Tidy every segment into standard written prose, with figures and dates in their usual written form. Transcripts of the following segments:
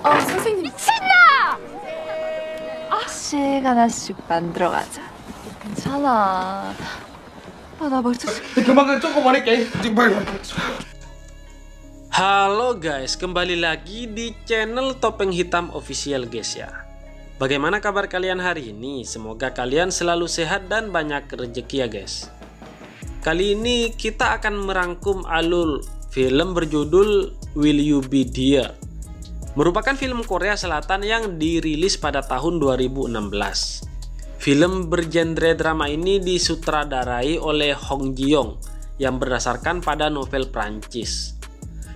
선생님. 시간 하나씩 만들어 가자. 괜찮아. 나 머리 좀. Kemakan cukup balik ya. Halo guys, kembali lagi di channel Topeng Hitam Official guys ya. Bagaimana kabar kalian hari ini? Semoga kalian selalu sehat dan banyak rezeki ya guys. Kali ini kita akan merangkum alur film berjudul Will You Be There. Merupakan film Korea Selatan yang dirilis pada tahun 2016. Film bergenre drama ini disutradarai oleh Hong Ji-young yang berdasarkan pada novel Prancis.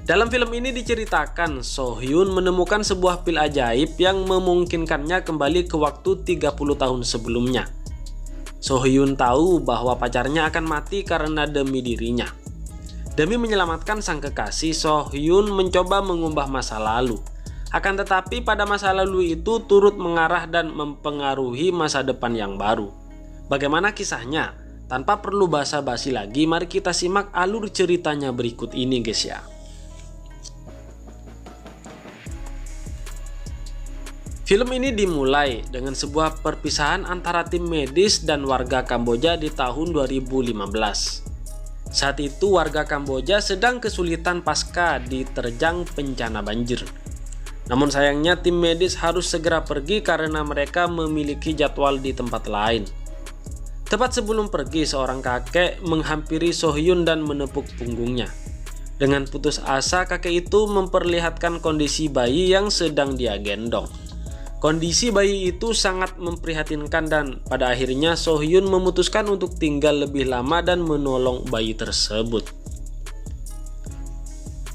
Dalam film ini diceritakan So Hyun menemukan sebuah pil ajaib yang memungkinkannya kembali ke waktu 30 tahun sebelumnya. So Hyun tahu bahwa pacarnya akan mati karena demi dirinya. Demi menyelamatkan sang kekasih, So Hyun mencoba mengubah masa lalu. Akan tetapi pada masa lalu itu turut mengarah dan mempengaruhi masa depan yang baru. Bagaimana kisahnya? Tanpa perlu basa-basi lagi, mari kita simak alur ceritanya berikut ini guys ya. Film ini dimulai dengan sebuah perpisahan antara tim medis dan warga Kamboja di tahun 2015. Saat itu warga Kamboja sedang kesulitan pasca diterjang bencana banjir. Namun sayangnya tim medis harus segera pergi karena mereka memiliki jadwal di tempat lain. Tepat sebelum pergi, seorang kakek menghampiri So Hyun dan menepuk punggungnya. Dengan putus asa, kakek itu memperlihatkan kondisi bayi yang sedang dia gendong. Kondisi bayi itu sangat memprihatinkan dan pada akhirnya So Hyun memutuskan untuk tinggal lebih lama dan menolong bayi tersebut.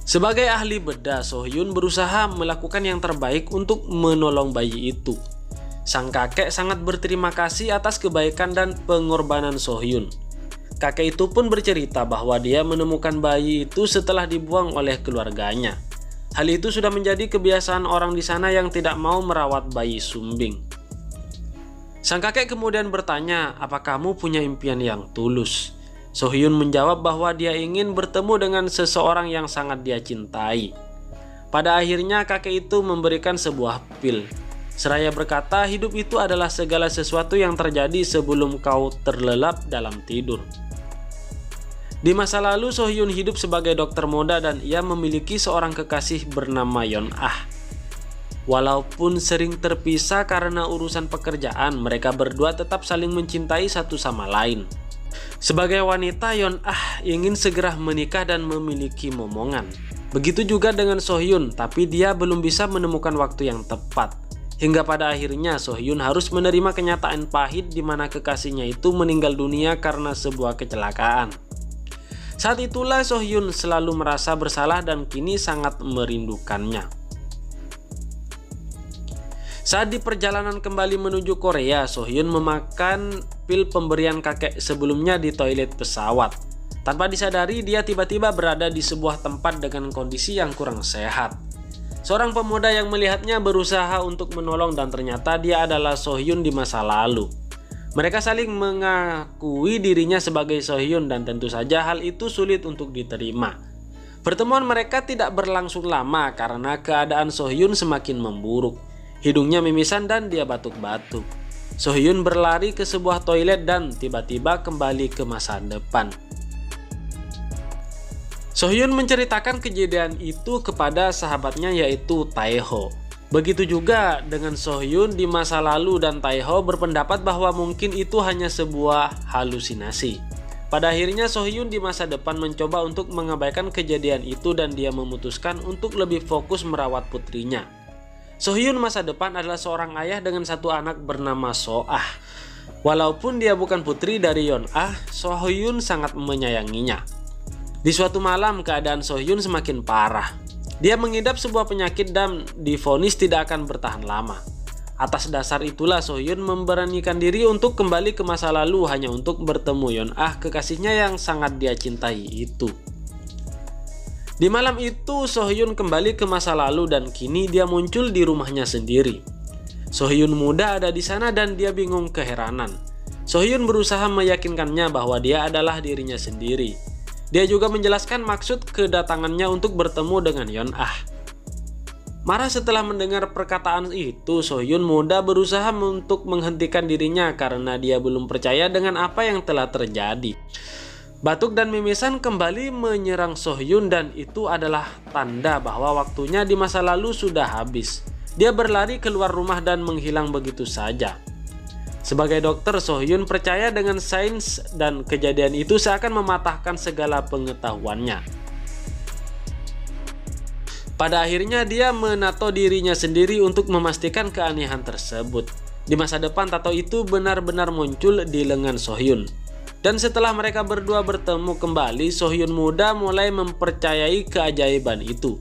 Sebagai ahli bedah, So Hyun berusaha melakukan yang terbaik untuk menolong bayi itu. Sang kakek sangat berterima kasih atas kebaikan dan pengorbanan So Hyun. Kakek itu pun bercerita bahwa dia menemukan bayi itu setelah dibuang oleh keluarganya. Hal itu sudah menjadi kebiasaan orang di sana yang tidak mau merawat bayi sumbing. Sang kakek kemudian bertanya, "Apa kamu punya impian yang tulus?" So Hyun menjawab bahwa dia ingin bertemu dengan seseorang yang sangat dia cintai. Pada akhirnya kakek itu memberikan sebuah pil. Seraya berkata, hidup itu adalah segala sesuatu yang terjadi sebelum kau terlelap dalam tidur. Di masa lalu So Hyun hidup sebagai dokter muda dan ia memiliki seorang kekasih bernama Yeon Ah. Walaupun sering terpisah karena urusan pekerjaan, mereka berdua tetap saling mencintai satu sama lain. Sebagai wanita, Yeon Ah ingin segera menikah dan memiliki momongan. Begitu juga dengan So Hyun, tapi dia belum bisa menemukan waktu yang tepat. Hingga pada akhirnya So Hyun harus menerima kenyataan pahit di mana kekasihnya itu meninggal dunia karena sebuah kecelakaan. Saat itulah So Hyun selalu merasa bersalah dan kini sangat merindukannya. Saat di perjalanan kembali menuju Korea, So Hyun memakan pil pemberian kakek sebelumnya di toilet pesawat. Tanpa disadari, dia tiba-tiba berada di sebuah tempat dengan kondisi yang kurang sehat. Seorang pemuda yang melihatnya berusaha untuk menolong dan ternyata dia adalah So Hyun di masa lalu. Mereka saling mengakui dirinya sebagai So Hyun dan tentu saja hal itu sulit untuk diterima. Pertemuan mereka tidak berlangsung lama karena keadaan So Hyun semakin memburuk. Hidungnya mimisan dan dia batuk-batuk. So Hyun berlari ke sebuah toilet dan tiba-tiba kembali ke masa depan. So Hyun menceritakan kejadian itu kepada sahabatnya yaitu Taeho. Begitu juga dengan So Hyun di masa lalu dan Taeho berpendapat bahwa mungkin itu hanya sebuah halusinasi. Pada akhirnya So Hyun di masa depan mencoba untuk mengabaikan kejadian itu dan dia memutuskan untuk lebih fokus merawat putrinya. So Hyun masa depan adalah seorang ayah dengan satu anak bernama So Ah. Walaupun dia bukan putri dari Yeon Ah, So Hyun sangat menyayanginya. Di suatu malam keadaan So Hyun semakin parah. Dia mengidap sebuah penyakit dan divonis tidak akan bertahan lama. Atas dasar itulah So Hyun memberanikan diri untuk kembali ke masa lalu hanya untuk bertemu Yeon Ah, kekasihnya yang sangat dia cintai itu. Di malam itu So Hyun kembali ke masa lalu dan kini dia muncul di rumahnya sendiri. So Hyun muda ada di sana dan dia bingung keheranan. So Hyun berusaha meyakinkannya bahwa dia adalah dirinya sendiri. Dia juga menjelaskan maksud kedatangannya untuk bertemu dengan Yeon Ah. Marah setelah mendengar perkataan itu, Sohyun muda berusaha untuk menghentikan dirinya karena dia belum percaya dengan apa yang telah terjadi. Batuk dan mimisan kembali menyerang Sohyun dan itu adalah tanda bahwa waktunya di masa lalu sudah habis. Dia berlari keluar rumah dan menghilang begitu saja. Sebagai dokter, Sohyun percaya dengan sains dan kejadian itu seakan mematahkan segala pengetahuannya. Pada akhirnya dia menato dirinya sendiri untuk memastikan keanehan tersebut. Di masa depan tato itu benar-benar muncul di lengan Sohyun. Dan setelah mereka berdua bertemu kembali, Sohyun muda mulai mempercayai keajaiban itu.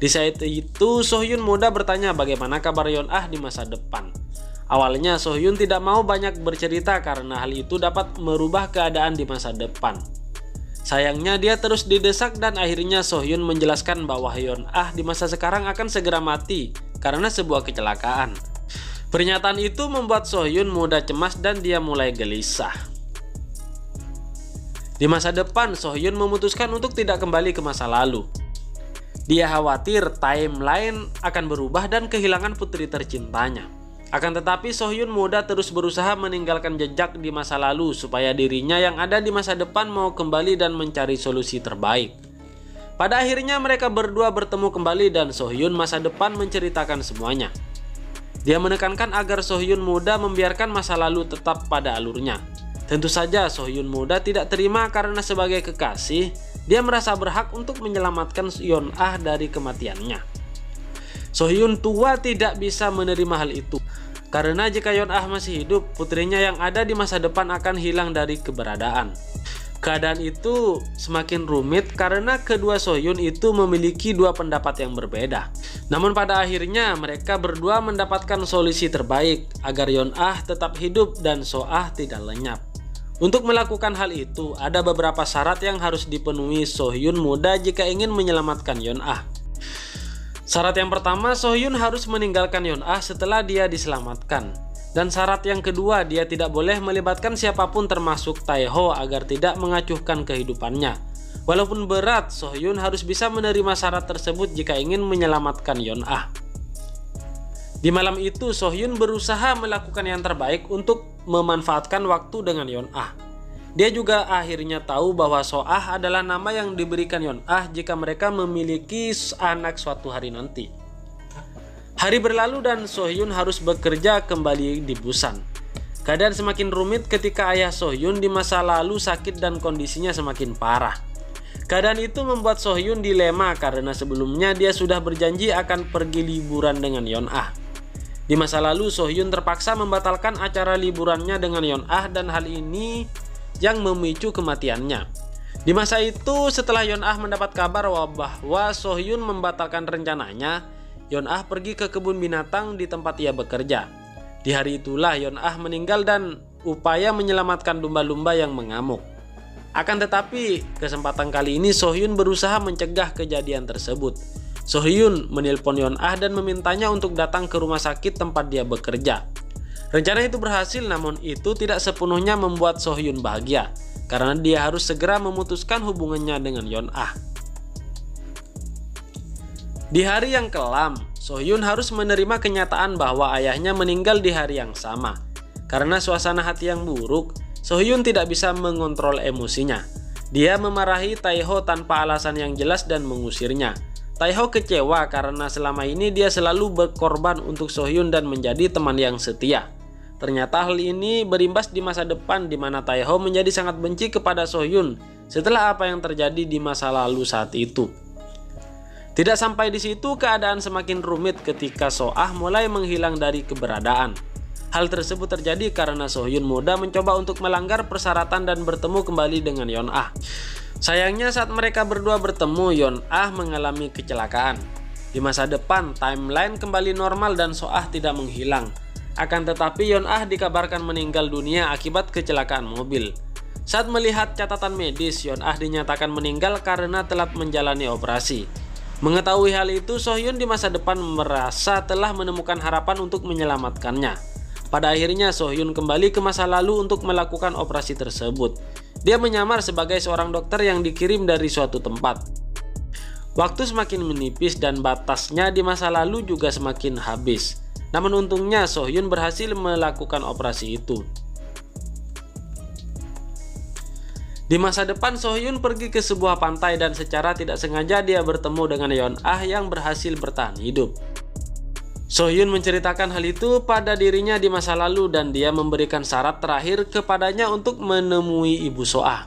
Di saat itu Sohyun muda bertanya bagaimana kabar Yeon Ah di masa depan. Awalnya Sohyun tidak mau banyak bercerita karena hal itu dapat merubah keadaan di masa depan. Sayangnya dia terus didesak dan akhirnya Sohyun menjelaskan bahwa Yeon Ah di masa sekarang akan segera mati karena sebuah kecelakaan. Pernyataan itu membuat Sohyun muda cemas dan dia mulai gelisah. Di masa depan Sohyun memutuskan untuk tidak kembali ke masa lalu. Dia khawatir timeline akan berubah dan kehilangan putri tercintanya. Akan tetapi Sohyun muda terus berusaha meninggalkan jejak di masa lalu supaya dirinya yang ada di masa depan mau kembali dan mencari solusi terbaik. Pada akhirnya mereka berdua bertemu kembali dan Sohyun masa depan menceritakan semuanya. Dia menekankan agar Sohyun muda membiarkan masa lalu tetap pada alurnya. Tentu saja Sohyun muda tidak terima karena sebagai kekasih, dia merasa berhak untuk menyelamatkan Yeon Ah dari kematiannya. Sohyun tua tidak bisa menerima hal itu. Karena jika Yeon Ah masih hidup, putrinya yang ada di masa depan akan hilang dari keberadaan. Keadaan itu semakin rumit karena kedua Sohyun itu memiliki dua pendapat yang berbeda. Namun pada akhirnya mereka berdua mendapatkan solusi terbaik agar Yeon Ah tetap hidup dan So Ah tidak lenyap. Untuk melakukan hal itu, ada beberapa syarat yang harus dipenuhi Sohyun muda jika ingin menyelamatkan Yeon Ah. Syarat yang pertama, Sohyun harus meninggalkan Yeon Ah setelah dia diselamatkan. Dan syarat yang kedua, dia tidak boleh melibatkan siapapun termasuk Taeho agar tidak mengacuhkan kehidupannya. Walaupun berat, Sohyun harus bisa menerima syarat tersebut jika ingin menyelamatkan Yeon Ah. Di malam itu, Sohyun berusaha melakukan yang terbaik untuk memanfaatkan waktu dengan Yeon Ah. Dia juga akhirnya tahu bahwa So Ah adalah nama yang diberikan Yeon Ah jika mereka memiliki anak suatu hari nanti. Hari berlalu dan Sohyun harus bekerja kembali di Busan. Keadaan semakin rumit ketika ayah Sohyun di masa lalu sakit dan kondisinya semakin parah. Keadaan itu membuat Sohyun dilema karena sebelumnya dia sudah berjanji akan pergi liburan dengan Yeon Ah. Di masa lalu Sohyun terpaksa membatalkan acara liburannya dengan Yeon Ah dan hal ini yang memicu kematiannya. Di masa itu setelah Yeon Ah mendapat kabar bahwa Sohyun membatalkan rencananya, Yeon Ah pergi ke kebun binatang di tempat ia bekerja. Di hari itulah Yeon Ah meninggal dan upaya menyelamatkan lumba-lumba yang mengamuk. Akan tetapi kesempatan kali ini Sohyun berusaha mencegah kejadian tersebut. Sohyun menelpon Yeon Ah dan memintanya untuk datang ke rumah sakit tempat dia bekerja. Rencana itu berhasil, namun itu tidak sepenuhnya membuat Sohyun bahagia karena dia harus segera memutuskan hubungannya dengan Yeon Ah. Di hari yang kelam, Sohyun harus menerima kenyataan bahwa ayahnya meninggal di hari yang sama. Karena suasana hati yang buruk, Sohyun tidak bisa mengontrol emosinya. Dia memarahi Taeho tanpa alasan yang jelas dan mengusirnya. Taeho kecewa karena selama ini dia selalu berkorban untuk Sohyun dan menjadi teman yang setia. Ternyata hal ini berimbas di masa depan di mana Taeho menjadi sangat benci kepada Sohyun setelah apa yang terjadi di masa lalu saat itu. Tidak sampai di situ, keadaan semakin rumit ketika So Ah mulai menghilang dari keberadaan. Hal tersebut terjadi karena Sohyun muda mencoba untuk melanggar persyaratan dan bertemu kembali dengan Yeon Ah. Sayangnya saat mereka berdua bertemu, Yeon Ah mengalami kecelakaan. Di masa depan, timeline kembali normal dan So Ah tidak menghilang. Akan tetapi Yeon Ah dikabarkan meninggal dunia akibat kecelakaan mobil. Saat melihat catatan medis, Yeon Ah dinyatakan meninggal karena telat menjalani operasi. Mengetahui hal itu, Sohyun di masa depan merasa telah menemukan harapan untuk menyelamatkannya. Pada akhirnya Sohyun kembali ke masa lalu untuk melakukan operasi tersebut. Dia menyamar sebagai seorang dokter yang dikirim dari suatu tempat. Waktu semakin menipis dan batasnya di masa lalu juga semakin habis. Namun untungnya So-hyun berhasil melakukan operasi itu. Di masa depan So-hyun pergi ke sebuah pantai dan secara tidak sengaja dia bertemu dengan Yeon-ah yang berhasil bertahan hidup. So-hyun menceritakan hal itu pada dirinya di masa lalu dan dia memberikan syarat terakhir kepadanya untuk menemui ibu So-ah.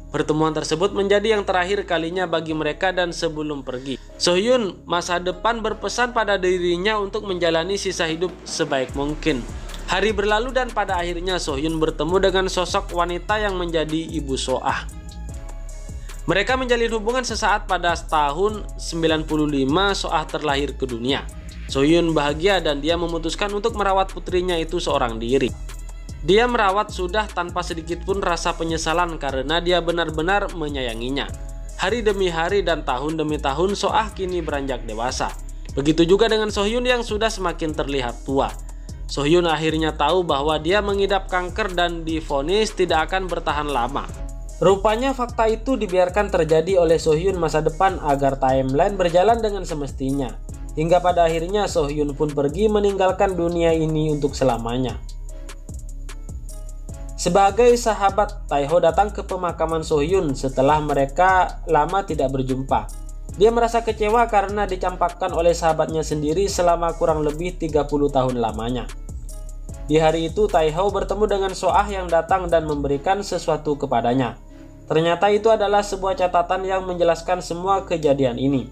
Pertemuan tersebut menjadi yang terakhir kalinya bagi mereka dan sebelum pergi, So-hyun masa depan berpesan pada dirinya untuk menjalani sisa hidup sebaik mungkin. Hari berlalu dan pada akhirnya So-hyun bertemu dengan sosok wanita yang menjadi ibu So-ah. Mereka menjalin hubungan sesaat pada tahun 95 So-ah terlahir ke dunia. So-hyun bahagia dan dia memutuskan untuk merawat putrinya itu seorang diri. Dia merawat sudah tanpa sedikit pun rasa penyesalan karena dia benar-benar menyayanginya. Hari demi hari dan tahun demi tahun So-ah kini beranjak dewasa. Begitu juga dengan So-hyun yang sudah semakin terlihat tua. So-hyun akhirnya tahu bahwa dia mengidap kanker dan divonis tidak akan bertahan lama. Rupanya fakta itu dibiarkan terjadi oleh So-hyun masa depan agar timeline berjalan dengan semestinya. Hingga pada akhirnya So-hyun pun pergi meninggalkan dunia ini untuk selamanya. Sebagai sahabat, Taeho datang ke pemakaman So-hyun setelah mereka lama tidak berjumpa. Dia merasa kecewa karena dicampakkan oleh sahabatnya sendiri selama kurang lebih 30 tahun lamanya. Di hari itu Taeho bertemu dengan So-ah yang datang dan memberikan sesuatu kepadanya. Ternyata itu adalah sebuah catatan yang menjelaskan semua kejadian ini.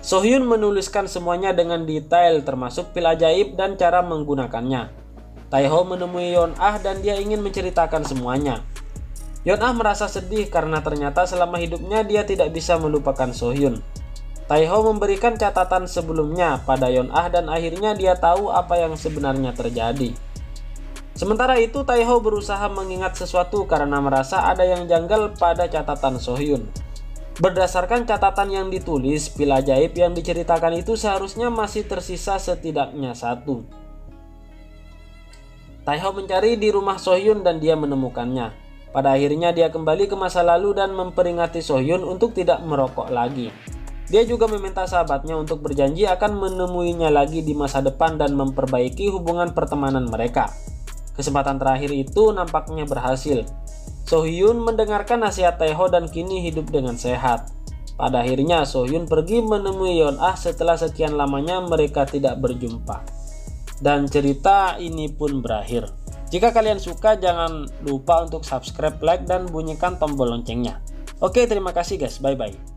So-hyun menuliskan semuanya dengan detail termasuk pil ajaib dan cara menggunakannya. Taeho menemui Yeon-ah dan dia ingin menceritakan semuanya. Yeon-ah merasa sedih karena ternyata selama hidupnya dia tidak bisa melupakan So-hyun. Taeho memberikan catatan sebelumnya pada Yeon-ah dan akhirnya dia tahu apa yang sebenarnya terjadi. Sementara itu Taeho berusaha mengingat sesuatu karena merasa ada yang janggal pada catatan So-hyun. Berdasarkan catatan yang ditulis, pil ajaib yang diceritakan itu seharusnya masih tersisa setidaknya satu. Taeho mencari di rumah So-hyun dan dia menemukannya. Pada akhirnya dia kembali ke masa lalu dan memperingati So-hyun untuk tidak merokok lagi. Dia juga meminta sahabatnya untuk berjanji akan menemuinya lagi di masa depan dan memperbaiki hubungan pertemanan mereka. Kesempatan terakhir itu nampaknya berhasil. So-hyun mendengarkan nasihat Taeho dan kini hidup dengan sehat. Pada akhirnya So-hyun pergi menemui Yeon-ah setelah sekian lamanya mereka tidak berjumpa. Dan cerita ini pun berakhir. Jika kalian suka jangan lupa untuk subscribe, like, dan bunyikan tombol loncengnya. Oke, terima kasih guys, bye bye.